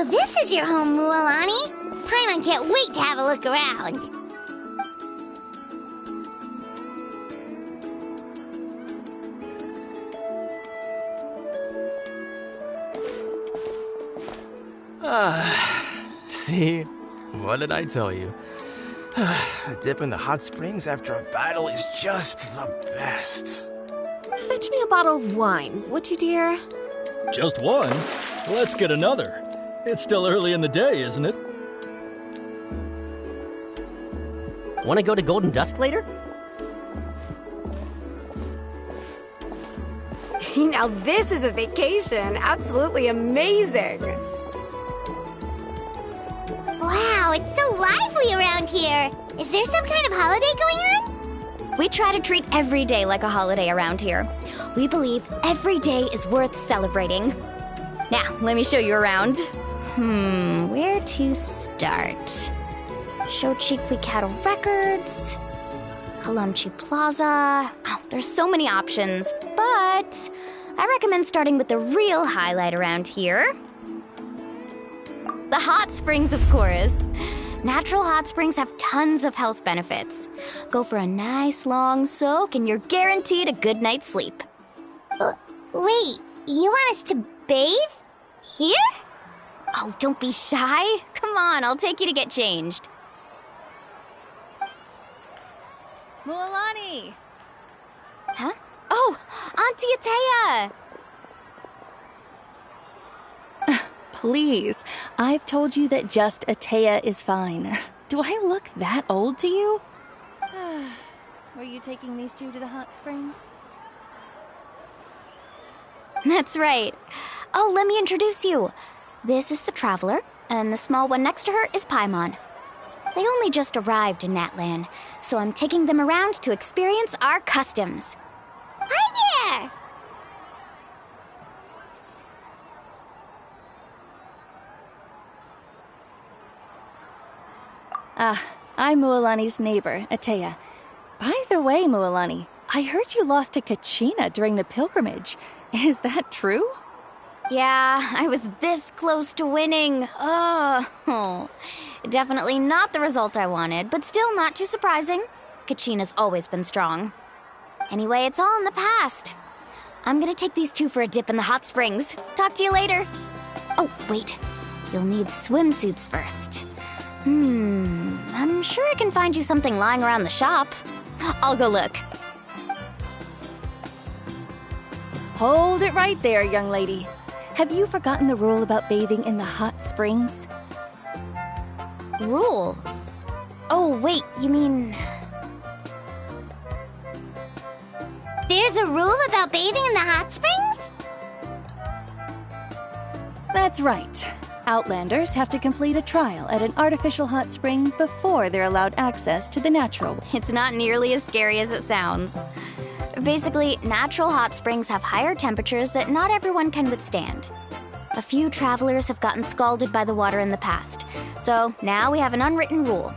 So this is your home, Mualani? Paimon can't wait to have a look around. See? What did I tell you? A dip in the hot springs after a battle is just the best. Fetch me a bottle of wine, would you, dear? Just one? Let's get another. It's still early in the day, isn't it? Want to go to Golden Dusk later? Now this is a vacation. Absolutely amazing. Wow, it's so lively around here. Is there some kind of holiday going on? We try to treat every day like a holiday around here. We believe every day is worth celebrating. Now, let me show you around. Where to start? Shochiqui Cattle Records, Kalamchi Plaza. Oh, there's so many options, but I recommend starting with the real highlight around here. The hot springs, of course. Natural hot springs have tons of health benefits. Go for a nice long soak and you're guaranteed a good night's sleep. Wait, you want us to bathe? Here? Oh, don't be shy. Come on, I'll take you to get changed. Mualani! Huh? Oh, Auntie Atea! Please, I've told you that just Atea is fine. Do I look that old to you? Were you taking these two to the hot springs? That's right. Oh, let me introduce you. This is the Traveler, and the small one next to her is Paimon. They only just arrived in Natlan, so I'm taking them around to experience our customs. Hi there! I'm Mualani's neighbor, Atea. By the way, Mualani, I heard you lost to Kachina during the pilgrimage. Is that true? Yeah, I was this close to winning. Oh, definitely not the result I wanted, but still not too surprising. Kachina's always been strong. Anyway, it's all in the past. I'm gonna take these two for a dip in the hot springs. Talk to you later. Oh, wait. You'll need swimsuits first. I'm sure I can find you something lying around the shop. I'll go look. Hold it right there, young lady. Have you forgotten the rule about bathing in the hot springs? Rule? Oh, wait, you mean... There's a rule about bathing in the hot springs? That's right. Outlanders have to complete a trial at an artificial hot spring before they're allowed access to the natural. It's not nearly as scary as it sounds. Basically, natural hot springs have higher temperatures that not everyone can withstand. A few travelers have gotten scalded by the water in the past, so now we have an unwritten rule.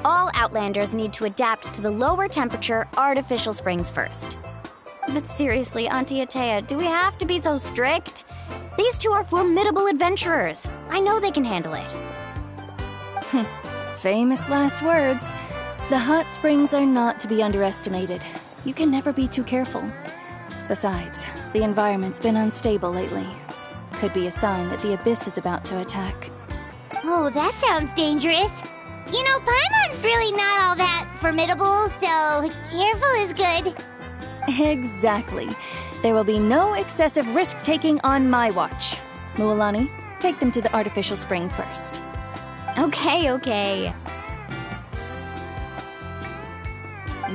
All Outlanders need to adapt to the lower temperature artificial springs first. But seriously, Auntie Atea, do we have to be so strict? These two are formidable adventurers. I know they can handle it. Famous last words. The hot springs are not to be underestimated. You can never be too careful. Besides, the environment's been unstable lately. Could be a sign that the abyss is about to attack. Oh, that sounds dangerous. You know, Paimon's really not all that formidable, so careful is good. Exactly. There will be no excessive risk-taking on my watch. Mualani, take them to the artificial spring first. Okay.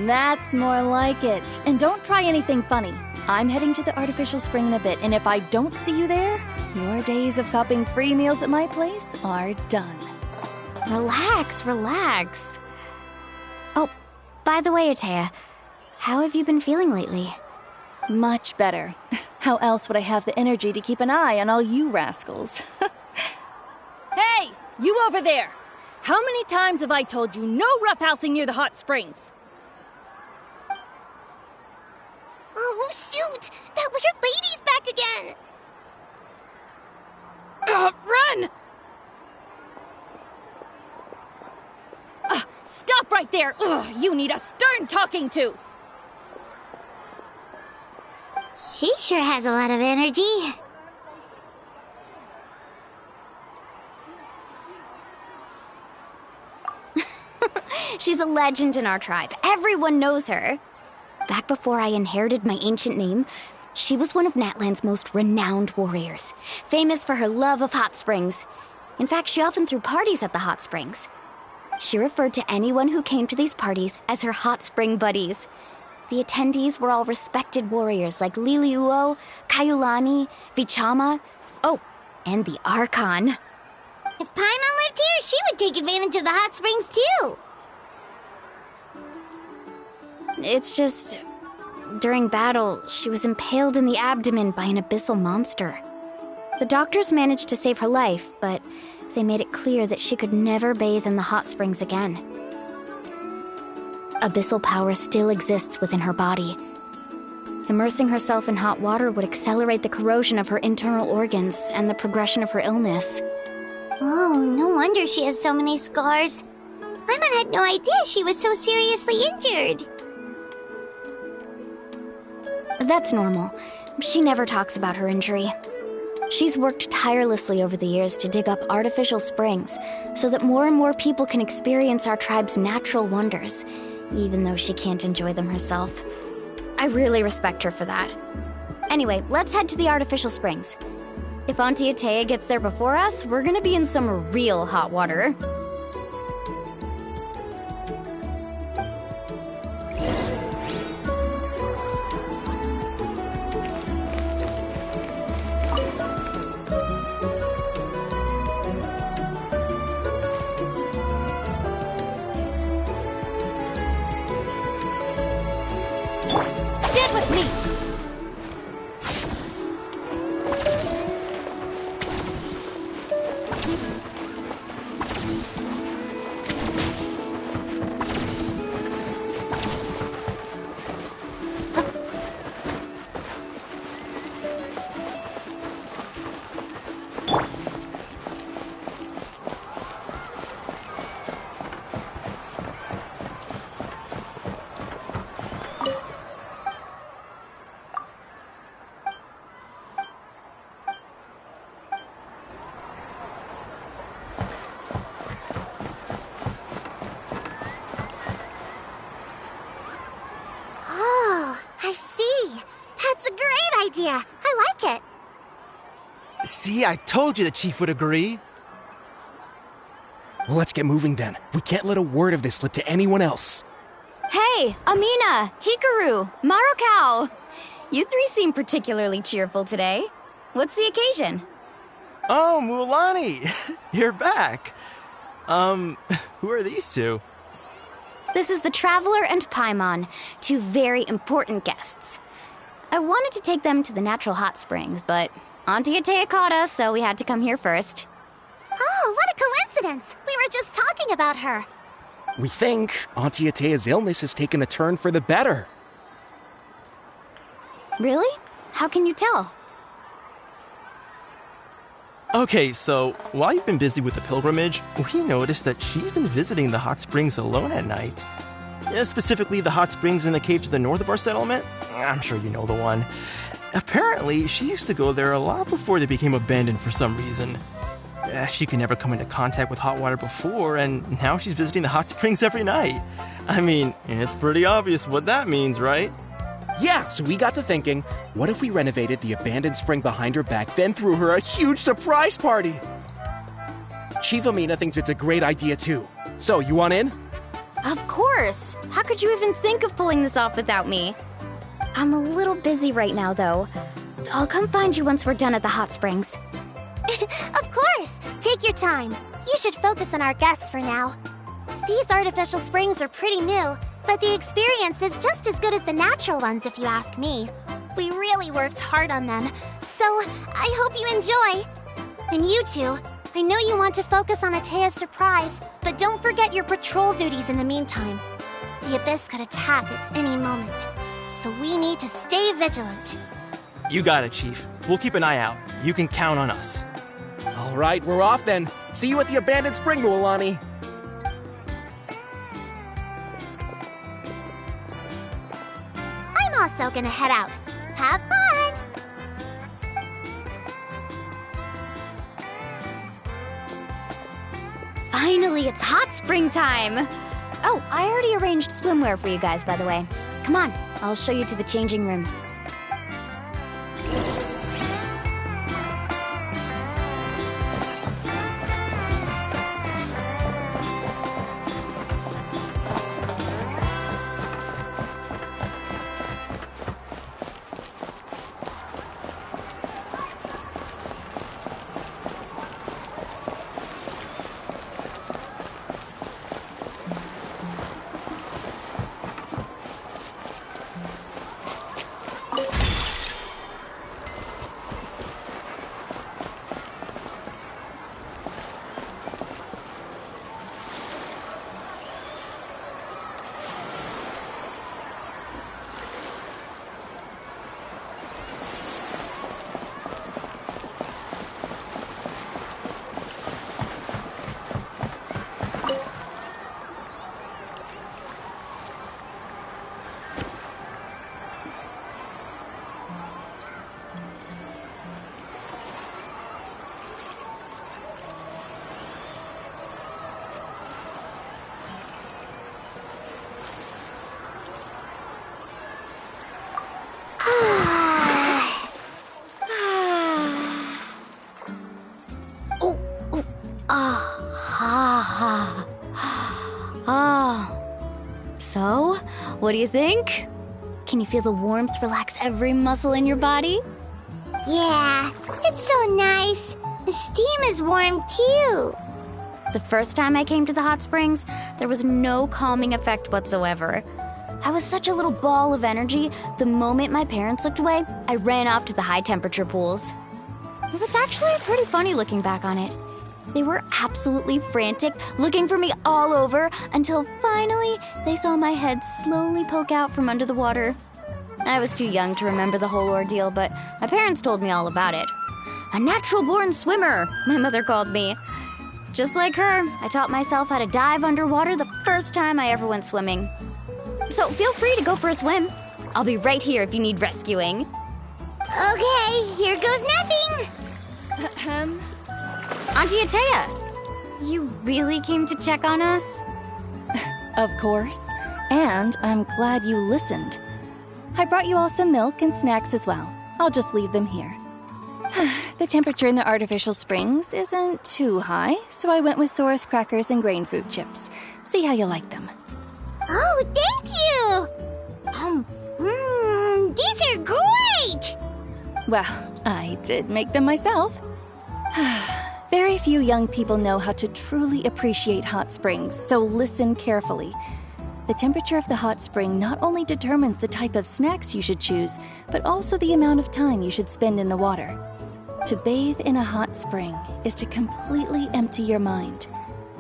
That's more like it. And don't try anything funny. I'm heading to the artificial spring in a bit, and if I don't see you there, your days of copping free meals at my place are done. Relax. Oh, by the way, Atea, how have you been feeling lately? Much better. How else would I have the energy to keep an eye on all you rascals? Hey, you over there! How many times have I told you no roughhousing near the hot springs? Oh, shoot! That weird lady's back again! Run! stop right there! Ugh, you need a stern talking to! She sure has a lot of energy. She's a legend in our tribe. Everyone knows her. Back before I inherited my ancient name, she was one of Natlan's most renowned warriors, famous for her love of hot springs. In fact, she often threw parties at the hot springs. She referred to anyone who came to these parties as her hot spring buddies. The attendees were all respected warriors like Liliuo, Kaiulani, Vichama, oh, and the Archon. If Paimon lived here, she would take advantage of the hot springs too. It's just, during battle, she was impaled in the abdomen by an abyssal monster. The doctors managed to save her life, but they made it clear that she could never bathe in the hot springs again. Abyssal power still exists within her body. Immersing herself in hot water would accelerate the corrosion of her internal organs and the progression of her illness. Oh, no wonder she has so many scars. Paimon had no idea she was so seriously injured. That's normal. She never talks about her injury. She's worked tirelessly over the years to dig up artificial springs so that more and more people can experience our tribe's natural wonders, even though she can't enjoy them herself. I really respect her for that. Anyway, let's head to the artificial springs. If Auntie Atea gets there before us, we're gonna be in some real hot water. Stand with me! Oh, I see. That's a great idea. I like it. See, I told you the chief would agree. Well, let's get moving then. We can't let a word of this slip to anyone else. Hey, Amina, Hikaru, Marukao. You three seem particularly cheerful today. What's the occasion? Oh, Mulani, you're back. Who are these two? This is the Traveler and Paimon, two very important guests. I wanted to take them to the natural hot springs, but Auntie Atea caught us, so we had to come here first. Oh, what a coincidence. We were just talking about her. We think Auntie Atea's illness has taken a turn for the better. Really? How can you tell? Okay, so while you've been busy with the pilgrimage, we noticed that she's been visiting the hot springs alone at night. Specifically, the hot springs in the cave to the north of our settlement. I'm sure you know the one. Apparently, she used to go there a lot before they became abandoned for some reason. She could never come into contact with hot water before, and now she's visiting the hot springs every night. I mean, it's pretty obvious what that means, right? Yeah, so we got to thinking, what if we renovated the abandoned spring behind her back, then threw her a huge surprise party? Chief Amina thinks it's a great idea too. So, you want in? Of course! How could you even think of pulling this off without me? I'm a little busy right now, though. I'll come find you once we're done at the hot springs. Of course! Take your time. You should focus on our guests for now. These artificial springs are pretty new, but the experience is just as good as the natural ones if you ask me. We really worked hard on them, so I hope you enjoy. And you two, I know you want to focus on Atea's surprise, but don't forget your patrol duties in the meantime. The Abyss could attack at any moment, so we need to stay vigilant. You got it, Chief. We'll keep an eye out. You can count on us. All right, we're off then. See you at the abandoned spring, Mualani. also gonna head out. Have fun! Finally, it's hot spring time! Oh, I already arranged swimwear for you guys, by the way. Come on, I'll show you to the changing room. So, what do you think? Can you feel the warmth relax every muscle in your body? Yeah, it's so nice. The steam is warm too. The first time I came to the hot springs, there was no calming effect whatsoever. I was such a little ball of energy, the moment my parents looked away, I ran off to the high temperature pools. It was actually pretty funny looking back on it. They were absolutely frantic, looking for me all over, until finally they saw my head slowly poke out from under the water. I was too young to remember the whole ordeal, but my parents told me all about it. A natural-born swimmer, my mother called me. Just like her, I taught myself how to dive underwater the first time I ever went swimming. So feel free to go for a swim. I'll be right here if you need rescuing. Okay, here goes nothing. Auntie Atea, you really came to check on us? Of course. And I'm glad you listened. I brought you all some milk and snacks as well. I'll just leave them here. The temperature in the artificial springs isn't too high, so I went with Saurus crackers and grain fruit chips. See how you like them. Oh, thank you! These are great! Well, I did make them myself. Very few young people know how to truly appreciate hot springs, so listen carefully. The temperature of the hot spring not only determines the type of snacks you should choose, but also the amount of time you should spend in the water. To bathe in a hot spring is to completely empty your mind.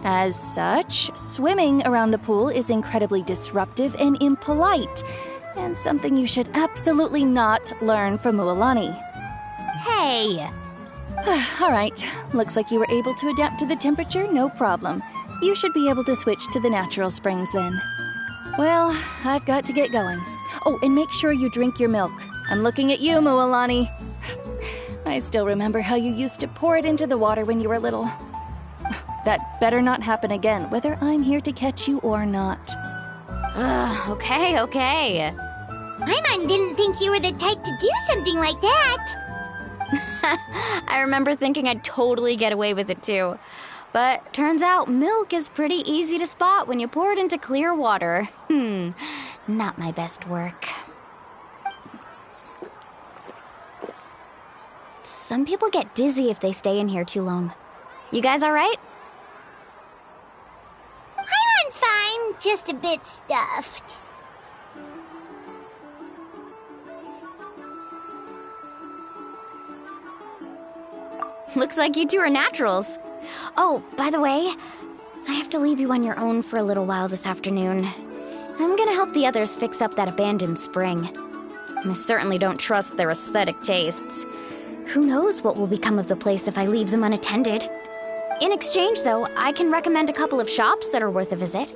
As such, swimming around the pool is incredibly disruptive and impolite, and something you should absolutely not learn from Mualani. Hey! All right, looks like you were able to adapt to the temperature, no problem. You should be able to switch to the natural springs then. Well, I've got to get going. Oh, and make sure you drink your milk. I'm looking at you, Mualani. I still remember how you used to pour it into the water when you were little. That better not happen again, whether I'm here to catch you or not. Okay. Paimon didn't think you were the type to do something like that. I remember thinking I'd totally get away with it too. But turns out milk is pretty easy to spot when you pour it into clear water. Not my best work. Some people get dizzy if they stay in here too long. You guys all right? Paimon's fine, just a bit stuffed. Looks like you two are naturals. Oh, by the way, I have to leave you on your own for a little while this afternoon. I'm gonna help the others fix up that abandoned spring. I certainly don't trust their aesthetic tastes. Who knows what will become of the place if I leave them unattended? In exchange, though, I can recommend a couple of shops that are worth a visit.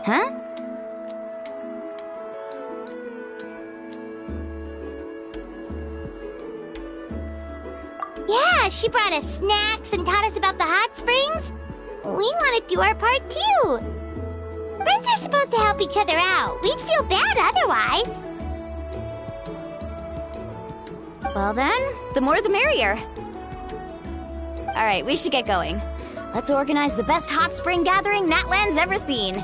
Huh? Yeah, she brought us snacks and taught us about the hot springs. We want to do our part too. Friends are supposed to help each other out. We'd feel bad otherwise. Well then, the more the merrier. Alright, we should get going. Let's organize the best hot spring gathering Natland's ever seen.